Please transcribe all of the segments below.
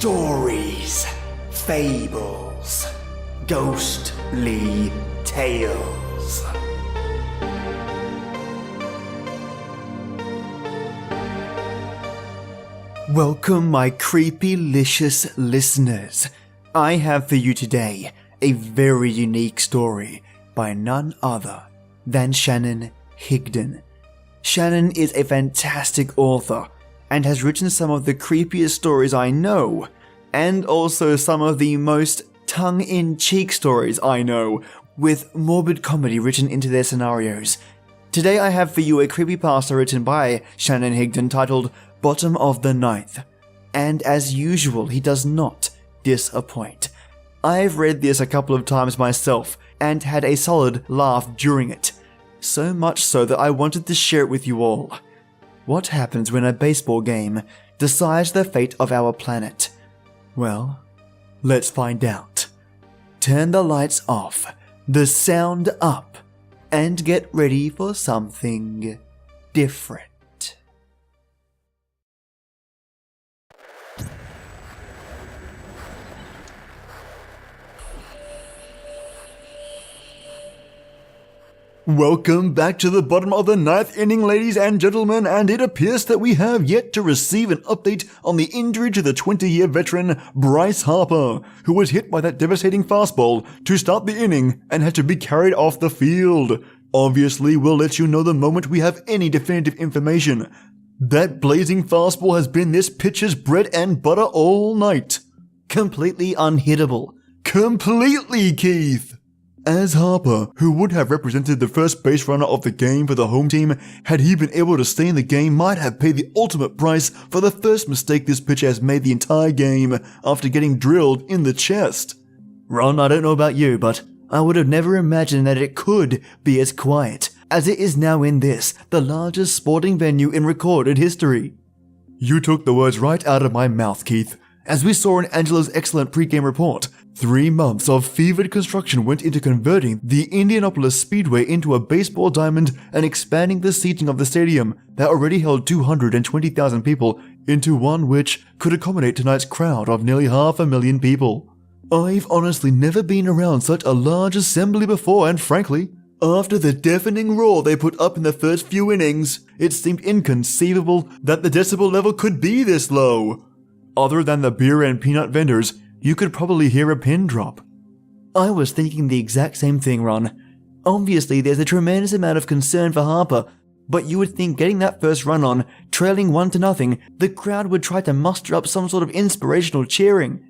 Stories, Fables, Ghostly Tales. Welcome, my creepy-licious listeners. I have for you today a very unique story by none other than Shannon Higdon. Shannon is a fantastic author and has written some of the creepiest stories I know, and also some of the most tongue-in-cheek stories I know, with morbid comedy written into their scenarios. Today I have for you a creepypasta written by Shannon Higdon titled Bottom of the Ninth, and as usual he does not disappoint. I've read this a couple of times myself and had a solid laugh during it, so much so that I wanted to share it with you all. What happens when a baseball game decides the fate of our planet? Well, let's find out. Turn the lights off, the sound up, and get ready for something different. Welcome back to the bottom of the ninth inning, ladies and gentlemen, and it appears that we have yet to receive an update on the injury to the 20-year veteran Bryce Harper, who was hit by that devastating fastball to start the inning and had to be carried off the field. Obviously, we'll let you know the moment we have any definitive information. That blazing fastball has been this pitcher's bread and butter all night. Completely unhittable. Completely, Keith! As Harper, who would have represented the first base runner of the game for the home team had he been able to stay in the game, might have paid the ultimate price for the first mistake this pitcher has made the entire game after getting drilled in the chest. Ron, I don't know about you, but I would have never imagined that it could be as quiet as it is now in this, the largest sporting venue in recorded history. You took the words right out of my mouth, Keith. As we saw in Angela's excellent pre-game report, 3 months of fevered construction went into converting the Indianapolis Speedway into a baseball diamond and expanding the seating of the stadium that already held 220,000 people into one which could accommodate tonight's crowd of nearly 500,000 people. I've honestly never been around such a large assembly before, and frankly, after the deafening roar they put up in the first few innings, it seemed inconceivable that the decibel level could be this low. Other than the beer and peanut vendors, you could probably hear a pin drop. I was thinking the exact same thing, Ron. Obviously, there's a tremendous amount of concern for Harper, but you would think getting that first run on, trailing 1-0, the crowd would try to muster up some sort of inspirational cheering.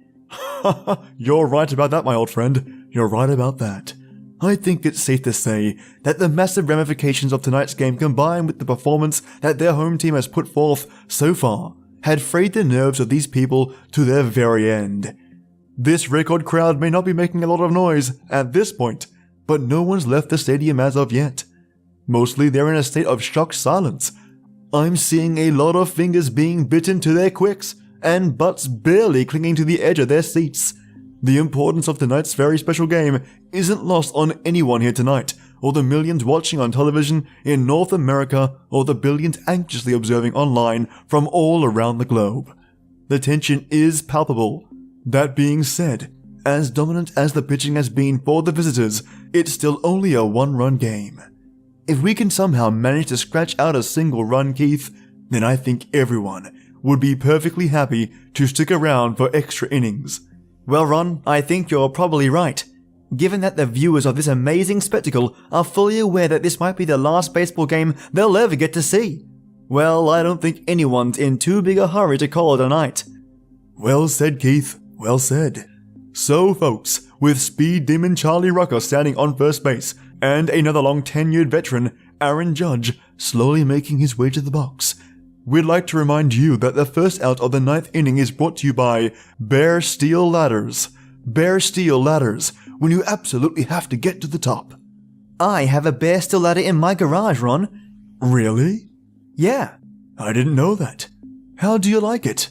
You're right about that, my old friend. You're right about that. I think it's safe to say that the massive ramifications of tonight's game, combined with the performance that their home team has put forth so far, had frayed the nerves of these people to their very end. This record crowd may not be making a lot of noise at this point, but no one's left the stadium as of yet. Mostly they're in a state of shocked silence. I'm seeing a lot of fingers being bitten to their quicks, and butts barely clinging to the edge of their seats. The importance of tonight's very special game isn't lost on anyone here tonight, or the millions watching on television in North America, or the billions anxiously observing online from all around the globe. The tension is palpable. That being said, as dominant as the pitching has been for the visitors, it's still only a 1-run game. If we can somehow manage to scratch out a single run, Keith, then I think everyone would be perfectly happy to stick around for extra innings. Well, Ron, I think you're probably right. Given that the viewers of this amazing spectacle are fully aware that this might be the last baseball game they'll ever get to see. Well, I don't think anyone's in too big a hurry to call it a night. Well said, Keith. Well said. So, folks, with speed demon Charlie Rucker standing on first base, and another long-tenured veteran, Aaron Judge, slowly making his way to the box, we'd like to remind you that the first out of the 9th inning is brought to you by Bare Steel Ladders. Bare Steel Ladders, when you absolutely have to get to the top. I have a bare steel ladder in my garage, Ron. Really? Yeah. I didn't know that. How do you like it?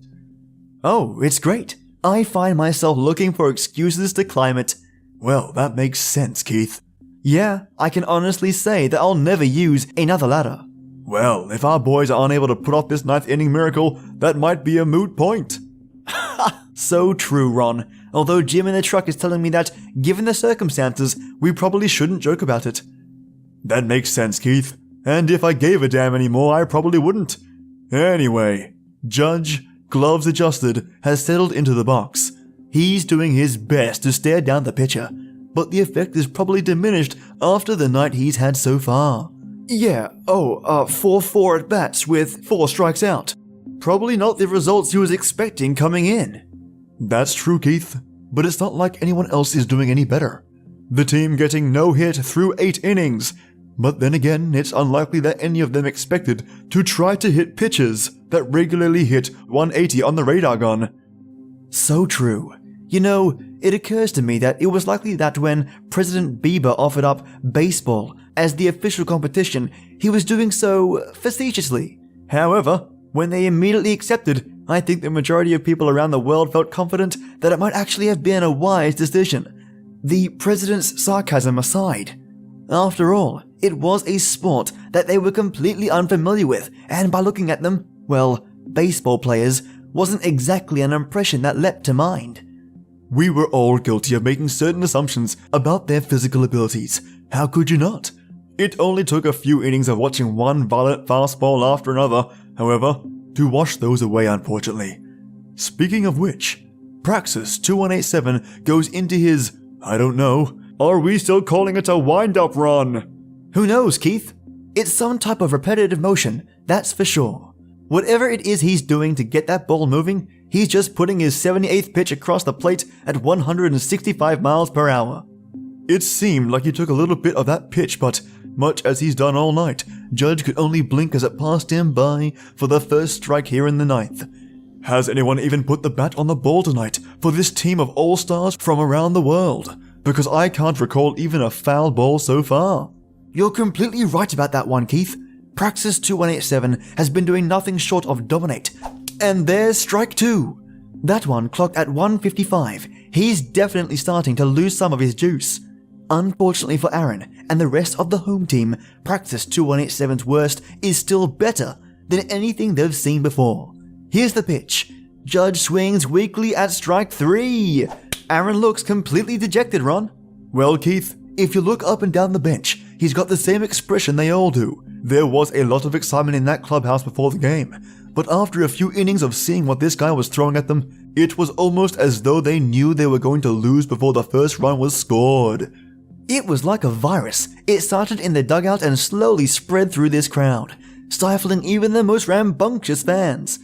Oh, it's great. I find myself looking for excuses to climb it. Well, that makes sense, Keith. Yeah, I can honestly say that I'll never use another ladder. Well, if our boys are unable to put off this 9th inning miracle, that might be a moot point. So true, Ron. Although Jim in the truck is telling me that, given the circumstances, we probably shouldn't joke about it. That makes sense, Keith. And if I gave a damn anymore, I probably wouldn't. Anyway, Judge, gloves adjusted, has settled into the box. He's doing his best to stare down the pitcher, but the effect is probably diminished after the night he's had so far. 4-4 at bats with 4 strikes out. Probably not the results he was expecting coming in. That's true, Keith, but it's not like anyone else is doing any better. The team getting no hit through 8 innings, but then again, it's unlikely that any of them expected to try to hit pitches that regularly hit 180 on the radar gun. So true. You know, it occurs to me that it was likely that when President Bieber offered up baseball as the official competition, he was doing so facetiously. However, when they immediately accepted, I think the majority of people around the world felt confident that it might actually have been a wise decision. The president's sarcasm aside. After all, it was a sport that they were completely unfamiliar with, and by looking at them, well, baseball players, wasn't exactly an impression that leapt to mind. We were all guilty of making certain assumptions about their physical abilities. How could you not? It only took a few innings of watching one violent fastball after another, however, to wash those away, unfortunately. Speaking of which, Praxis 2187 goes into his, I don't know, are we still calling it a wind-up run? Who knows, Keith? It's some type of repetitive motion, that's for sure. Whatever it is he's doing to get that ball moving, he's just putting his 78th pitch across the plate at 165 miles per hour. It seemed like he took a little bit of that pitch, but much as he's done all night, Judge could only blink as it passed him by for the first strike here in the 9th. Has anyone even put the bat on the ball tonight for this team of all-stars from around the world? Because I can't recall even a foul ball so far. You're completely right about that one, Keith. Praxis 2187 has been doing nothing short of dominate. And there's strike 2. That one clocked at 155. He's definitely starting to lose some of his juice. Unfortunately for Aaron and the rest of the home team, Praxis 2187's worst is still better than anything they've seen before. Here's the pitch. Judge swings weakly at strike 3. Aaron looks completely dejected, Ron. Well, Keith, if you look up and down the bench, he's got the same expression they all do. There was a lot of excitement in that clubhouse before the game, but after a few innings of seeing what this guy was throwing at them, it was almost as though they knew they were going to lose before the first run was scored. It was like a virus. It started in the dugout and slowly spread through this crowd, stifling even the most rambunctious fans.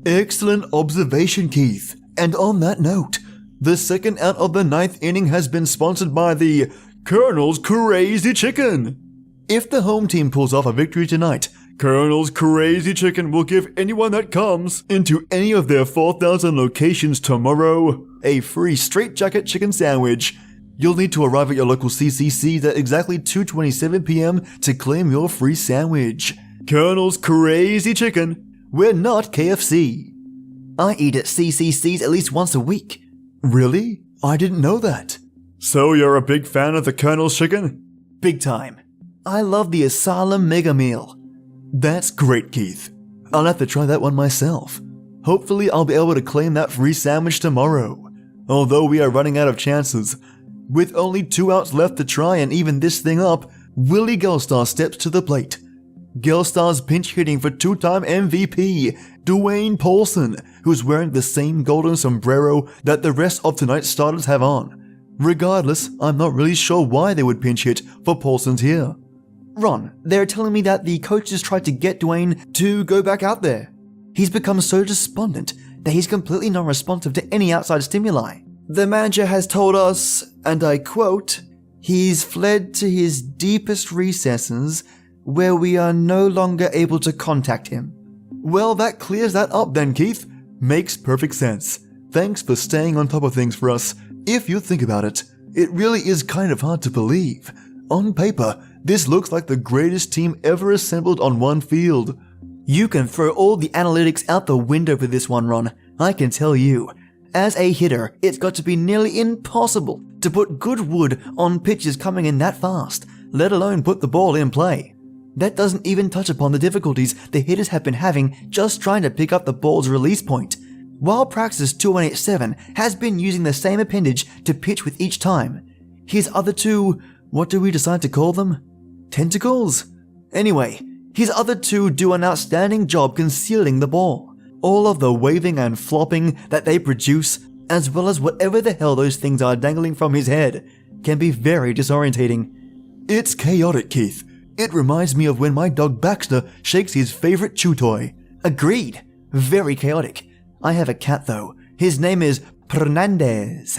Excellent observation, Keith. And on that note, the second out of the 9th inning has been sponsored by the Colonel's Crazy Chicken. If the home team pulls off a victory tonight, Colonel's Crazy Chicken will give anyone that comes into any of their 4,000 locations tomorrow a free straitjacket chicken sandwich. You'll need to arrive at your local CCC at exactly 2:27 p.m. to claim your free sandwich. Colonel's Crazy Chicken. We're not KFC. I eat at CCCs at least once a week. Really? I didn't know that. So you're a big fan of the Colonel's Chicken? Big time. I love the Asylum Mega Meal. That's great, Keith. I'll have to try that one myself. Hopefully I'll be able to claim that free sandwich tomorrow. Although we are running out of chances. With only 2 outs left to try and even this thing up, Willie Gelstar steps to the plate. Gelstar's pinch hitting for 2-time MVP, Dwayne Paulson, who's wearing the same golden sombrero that the rest of tonight's starters have on. Regardless, I'm not really sure why they would pinch hit for Paulson's here. Ron, they're telling me that the coaches tried to get Dwayne to go back out there. He's become so despondent that he's completely non-responsive to any outside stimuli. The manager has told us, and I quote, "He's fled to his deepest recesses where we are no longer able to contact him." Well, that clears that up then, Keith. Makes perfect sense. Thanks for staying on top of things for us. If you think about it, it really is kind of hard to believe. On paper, this looks like the greatest team ever assembled on one field. You can throw all the analytics out the window for this one, Ron. I can tell you. As a hitter, it's got to be nearly impossible to put good wood on pitches coming in that fast, let alone put the ball in play. That doesn't even touch upon the difficulties the hitters have been having just trying to pick up the ball's release point. While Praxis 2187 has been using the same appendage to pitch with each time, his other two, what do we decide to call them? Tentacles? Anyway, his other two do an outstanding job concealing the ball. All of the waving and flopping that they produce, as well as whatever the hell those things are dangling from his head, can be very disorientating. It's chaotic, Keith. It reminds me of when my dog Baxter shakes his favorite chew toy. Agreed. Very chaotic. I have a cat though. His name is Hernandez.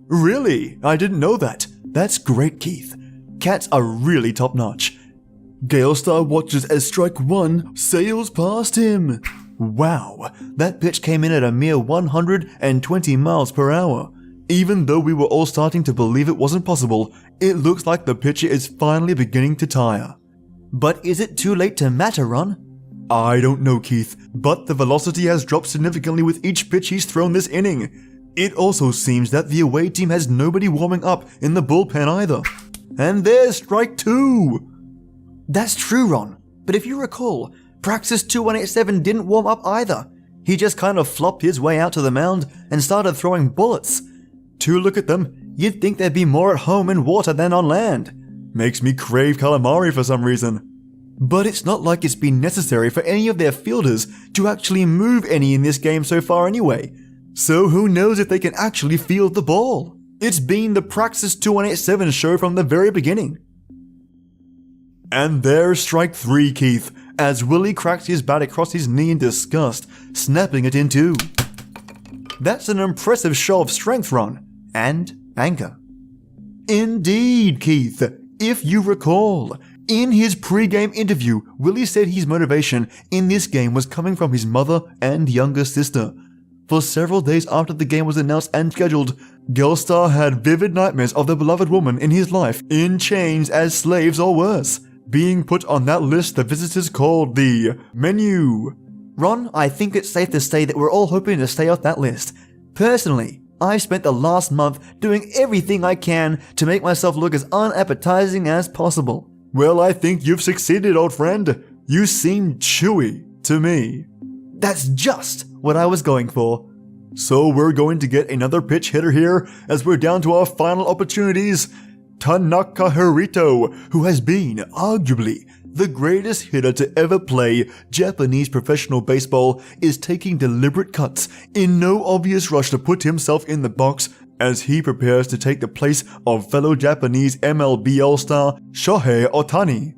Really? I didn't know that. That's great, Keith. Cats are really top-notch. Galestar watches as strike one sails past him. Wow, that pitch came in at a mere 120 miles per hour. Even though we were all starting to believe it wasn't possible, it looks like the pitcher is finally beginning to tire. But is it too late to matter, Ron? I don't know, Keith, but the velocity has dropped significantly with each pitch he's thrown this inning. It also seems that the away team has nobody warming up in the bullpen either. And there's strike two! That's true, Ron, but if you recall, Praxis 2187 didn't warm up either. He just kind of flopped his way out to the mound and started throwing bullets. To look at them, you'd think they'd be more at home in water than on land. Makes me crave calamari for some reason. But it's not like it's been necessary for any of their fielders to actually move any in this game so far anyway. So who knows if they can actually field the ball? It's been the Praxis 2187 show from the very beginning. And there's strike three, Keith, as Willie cracks his bat across his knee in disgust, snapping it in two. That's an impressive show of strength, Ron. And anger. Indeed, Keith. If you recall, in his pre-game interview, Willie said his motivation in this game was coming from his mother and younger sister. For several days after the game was announced and scheduled, Galestar had vivid nightmares of the beloved woman in his life in chains as slaves or worse, being put on that list the visitors called the menu. Ron, I think it's safe to say that we're all hoping to stay off that list. Personally, I've spent the last month doing everything I can to make myself look as unappetizing as possible. Well, I think you've succeeded, old friend. You seem chewy to me. That's just what I was going for. So we're going to get another pitch hitter here as we're down to our final opportunities. Tanaka Hirito, who has been, arguably, the greatest hitter to ever play Japanese professional baseball, is taking deliberate cuts in no obvious rush to put himself in the box as he prepares to take the place of fellow Japanese MLB All-Star Shohei Ohtani.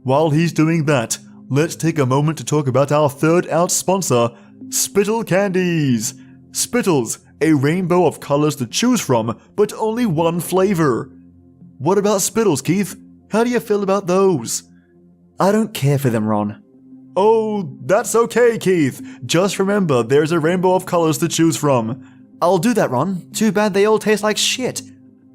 While he's doing that, let's take a moment to talk about our third out sponsor, Spittle Candies. Spittles, a rainbow of colors to choose from, but only one flavor. What about Spittles, Keith? How do you feel about those? I don't care for them, Ron. Oh, that's okay, Keith. Just remember, there's a rainbow of colors to choose from. I'll do that, Ron. Too bad they all taste like shit.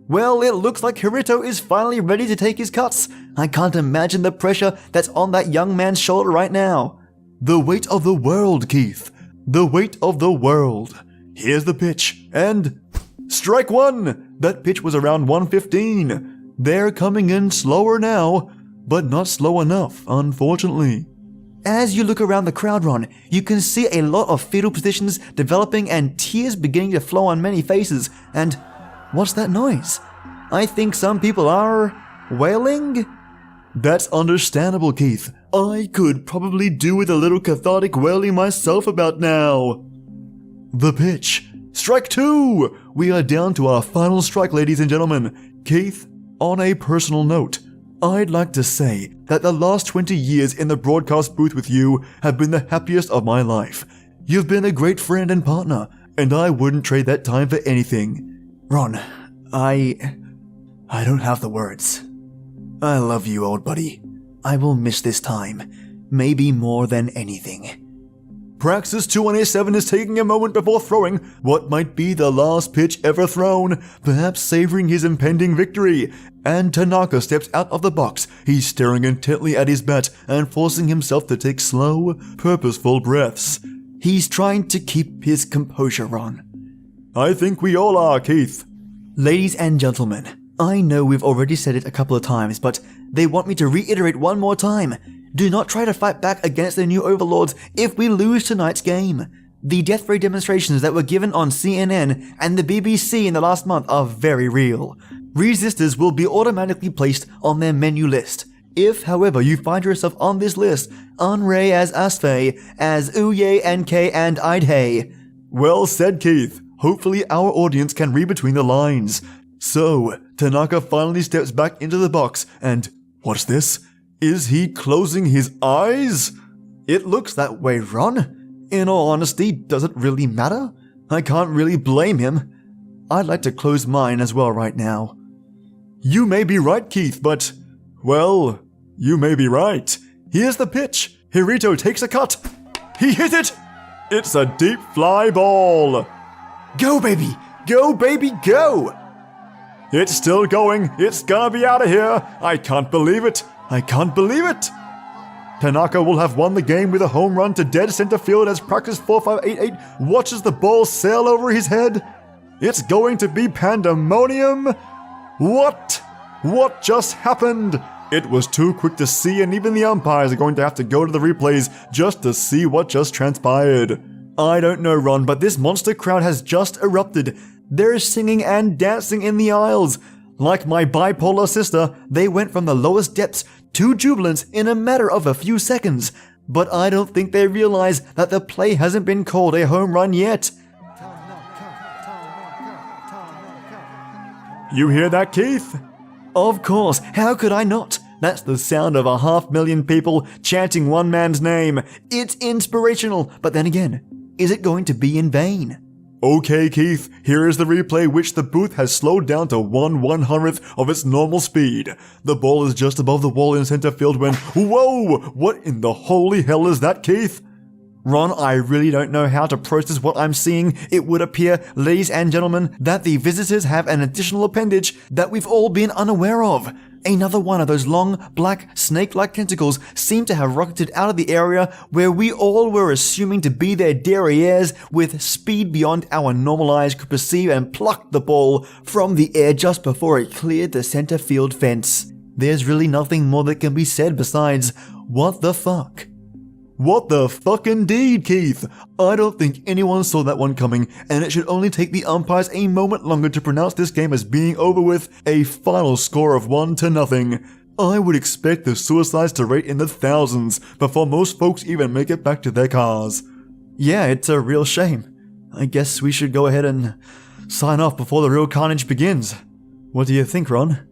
Well, it looks like Hirito is finally ready to take his cuts. I can't imagine the pressure that's on that young man's shoulder right now. The weight of the world, Keith. The weight of the world. Here's the pitch, and strike one! That pitch was around 115. They're coming in slower now, but not slow enough, unfortunately. As you look around the crowd, Ron, you can see a lot of fetal positions developing and tears beginning to flow on many faces. And what's that noise? I think some people are wailing? That's understandable, Keith. I could probably do with a little cathartic wailing myself about now. The pitch. Strike two! We are down to our final strike, ladies and gentlemen. Keith, on a personal note, I'd like to say that the last 20 years in the broadcast booth with you have been the happiest of my life. You've been a great friend and partner, and I wouldn't trade that time for anything. Ron, I don't have the words. I love you, old buddy. I will miss this time, maybe more than anything. Praxis 2187 is taking a moment before throwing what might be the last pitch ever thrown, perhaps savoring his impending victory. And Tanaka steps out of the box. He's staring intently at his bat and forcing himself to take slow, purposeful breaths. He's trying to keep his composure, Ron. I think we all are, Keith. Ladies and gentlemen, I know we've already said it a couple of times, but they want me to reiterate one more time. Do not try to fight back against the new overlords if we lose tonight's game. The death ray demonstrations that were given on CNN and the BBC in the last month are very real. Resistors will be automatically placed on their menu list. If, however, you find yourself on this list, unray as asfay, as ooye and k and idhay. Well said, Keith. Hopefully our audience can read between the lines. So, Tanaka finally steps back into the box and, what's this? Is he closing his eyes? It looks that way, Ron. In all honesty, does it really matter? I can't really blame him. I'd like to close mine as well right now. You may be right, Keith, but, well, you may be right. Here's the pitch. Hirito takes a cut. He hit it! It's a deep fly ball. Go, baby! Go, baby, go! It's still going. It's gonna be out of here. I can't believe it. I can't believe it. Tanaka will have won the game with a home run to dead center field as practice 4588 watches the ball sail over his head. It's going to be pandemonium. What? What just happened? It was too quick to see, and even the umpires are going to have to go to the replays just to see what just transpired. I don't know, Ron, but this monster crowd has just erupted. They're singing and dancing in the aisles. Like my bipolar sister, they went from the lowest depths to jubilance in a matter of a few seconds. But I don't think they realize that the play hasn't been called a home run yet. You hear that, Keith? Of course, how could I not? That's the sound of 500,000 people chanting one man's name. It's inspirational, but then again, is it going to be in vain? Okay, Keith, here is the replay which the booth has slowed down to 1/100th of its normal speed. The ball is just above the wall in center field when, whoa, what in the holy hell is that, Keith? Ron, I really don't know how to process what I'm seeing. It would appear, ladies and gentlemen, that the visitors have an additional appendage that we've all been unaware of. Another one of those long, black, snake-like tentacles seemed to have rocketed out of the area where we all were assuming to be their derrieres with speed beyond our normal eyes could perceive and plucked the ball from the air just before it cleared the center field fence. There's really nothing more that can be said besides, what the fuck? What the fuck indeed, Keith? I don't think anyone saw that one coming, and it should only take the umpires a moment longer to pronounce this game as being over with a final score of 1-0. I would expect the suicides to rate in the thousands before most folks even make it back to their cars. Yeah, it's a real shame. I guess we should go ahead and sign off before the real carnage begins. What do you think, Ron?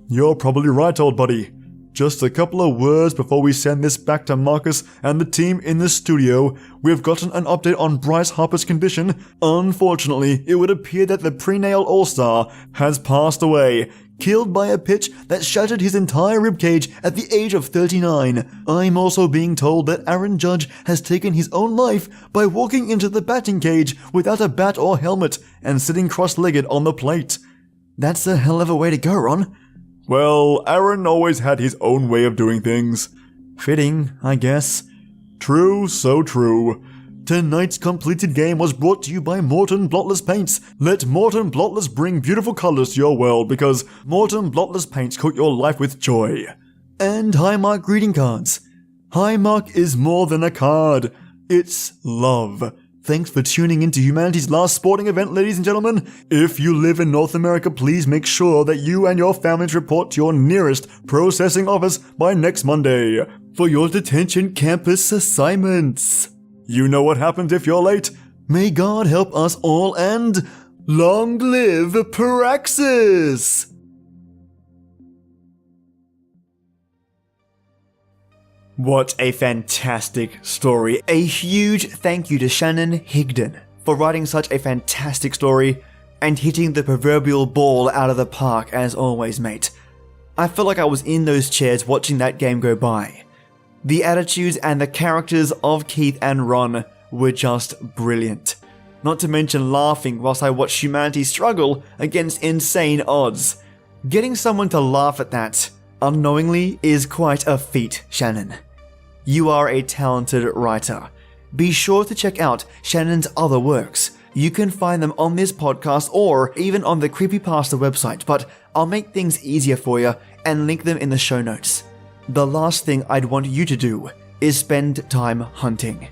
You're probably right, old buddy. Just a couple of words before we send this back to Marcus and the team in the studio. We've gotten an update on Bryce Harper's condition. Unfortunately, it would appear that the prenatal all-star has passed away, killed by a pitch that shattered his entire ribcage at the age of 39. I'm also being told that Aaron Judge has taken his own life by walking into the batting cage without a bat or helmet and sitting cross-legged on the plate. That's a hell of a way to go, Ron. Well, Aaron always had his own way of doing things. Fitting, I guess. True, so true. Tonight's completed game was brought to you by Morton Blotless Paints. Let Morton Blotless bring beautiful colors to your world because Morton Blotless Paints coat your life with joy. And Highmark greeting cards. Highmark is more than a card. It's love. Thanks for tuning in to humanity's last sporting event, ladies and gentlemen. If you live in North America, please make sure that you and your families report to your nearest processing office by next Monday for your detention campus assignments. You know what happens if you're late. May God help us all and long live Paraxis! What a fantastic story. A huge thank you to Shannon Higdon for writing such a fantastic story and hitting the proverbial ball out of the park as always, mate. I felt like I was in those chairs watching that game go by. The attitudes and the characters of Keith and Ron were just brilliant. Not to mention laughing whilst I watched humanity struggle against insane odds. Getting someone to laugh at that unknowingly is quite a feat, Shannon. You are a talented writer. Be sure to check out Shannon's other works. You can find them on this podcast or even on the Creepypasta website, but I'll make things easier for you and link them in the show notes. The last thing I'd want you to do is spend time hunting.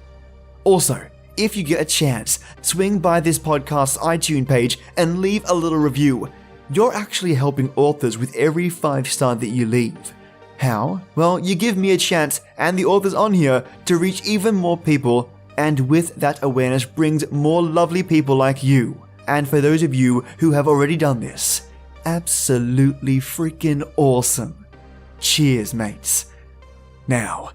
Also, if you get a chance, swing by this podcast's iTunes page and leave a little review. You're actually helping authors with every 5-star that you leave. How? Well, you give me a chance and the authors on here to reach even more people, and with that awareness brings more lovely people like you. And for those of you who have already done this, absolutely freaking awesome. Cheers, mates. Now,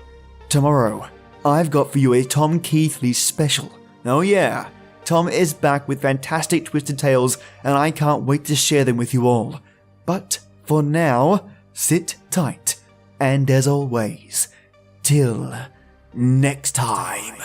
tomorrow, I've got for you a Tom Keithley special. Oh yeah, Tom is back with fantastic twisted tales, and I can't wait to share them with you all. But for now, sit tight, and as always, till next time.